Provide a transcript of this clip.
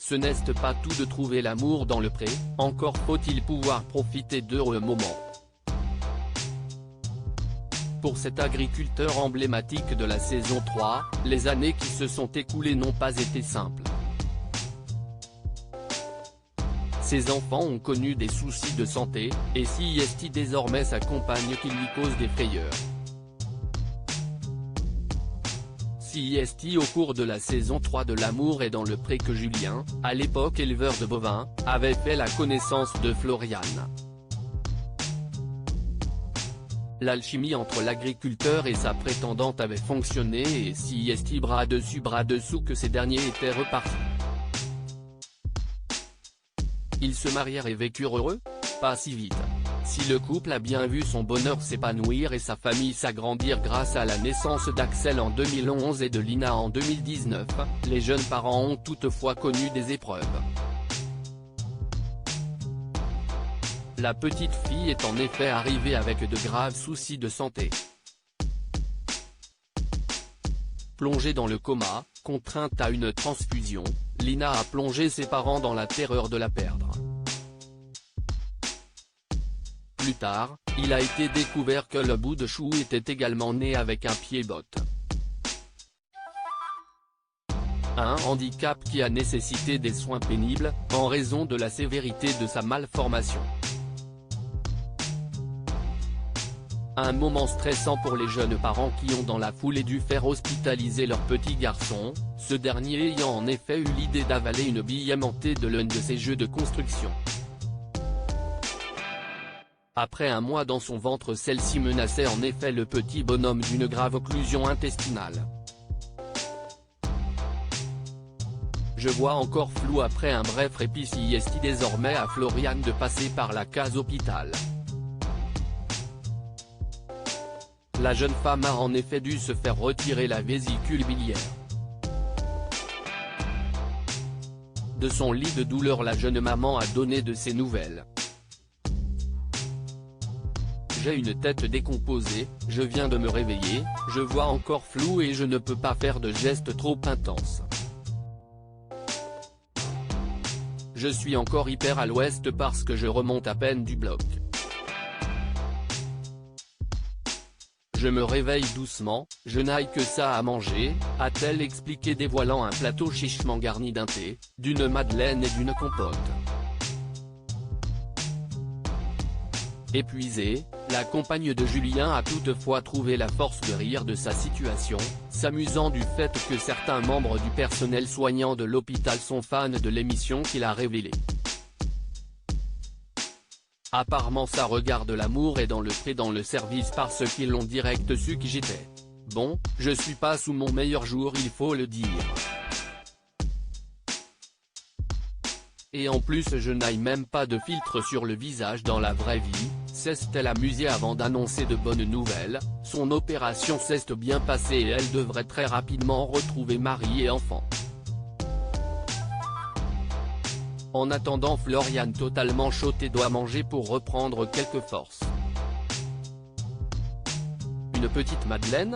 Ce n'est pas tout de trouver l'amour dans le pré, encore faut-il pouvoir profiter d'heureux moments. Pour cet agriculteur emblématique de la saison 3, les années qui se sont écoulées n'ont pas été simples. Ses enfants ont connu des soucis de santé, et CIST désormais sa compagne qui lui cause des frayeurs. CIST au cours de la saison 3 de L'amour est dans le pré que Julien, à l'époque éleveur de bovins, avait fait la connaissance de Floriane. L'alchimie entre l'agriculteur et sa prétendante avait fonctionné et CIST bras dessus bras dessous que ces derniers étaient repartis. Ils se marièrent et vécurent heureux? Pas si vite. Si le couple a bien vu son bonheur s'épanouir et sa famille s'agrandir grâce à la naissance d'Axel en 2011 et de Lina en 2019, les jeunes parents ont toutefois connu des épreuves. La petite fille est en effet arrivée avec de graves soucis de santé. Plongée dans le coma, contrainte à une transfusion, Lina a plongé ses parents dans la terreur de la perdre. Plus tard, il a été découvert que le bout de chou était également né avec un pied-botte. Un handicap qui a nécessité des soins pénibles, en raison de la sévérité de sa malformation. Un moment stressant pour les jeunes parents qui ont dans la foulée dû faire hospitaliser leur petit garçon, ce dernier ayant en effet eu l'idée d'avaler une bille aimantée de l'un de ses jeux de construction. Après un mois dans son ventre, celle-ci menaçait en effet le petit bonhomme d'une grave occlusion intestinale. Je vois encore flou après un bref répit CIST désormais à Floriane de passer par la case hôpital. La jeune femme a en effet dû se faire retirer la vésicule biliaire. De son lit de douleur, la jeune maman a donné de ses nouvelles. J'ai une tête décomposée, je viens de me réveiller, je vois encore flou et je ne peux pas faire de gestes trop intenses. Je suis encore hyper à l'ouest parce que je remonte à peine du bloc. Je me réveille doucement, je n'aille que ça à manger, a-t-elle expliqué dévoilant un plateau chichement garni d'un thé, d'une madeleine et d'une compote. Épuisée, la compagne de Julien a toutefois trouvé la force de rire de sa situation, s'amusant du fait que certains membres du personnel soignant de l'hôpital sont fans de l'émission qu'il a révélée. Apparemment ça regarde L'amour est dans le pré dans le service parce qu'ils l'ont direct su qui j'étais. Bon, je suis pas sous mon meilleur jour, il faut le dire. Et en plus je n'aille même pas de filtre sur le visage dans la vraie vie, s'est-elle amusée avant d'annoncer de bonnes nouvelles, son opération s'est bien passée et elle devrait très rapidement retrouver mari et enfant. En attendant, Floriane totalement chaude doit manger pour reprendre quelques forces. Une petite madeleine ?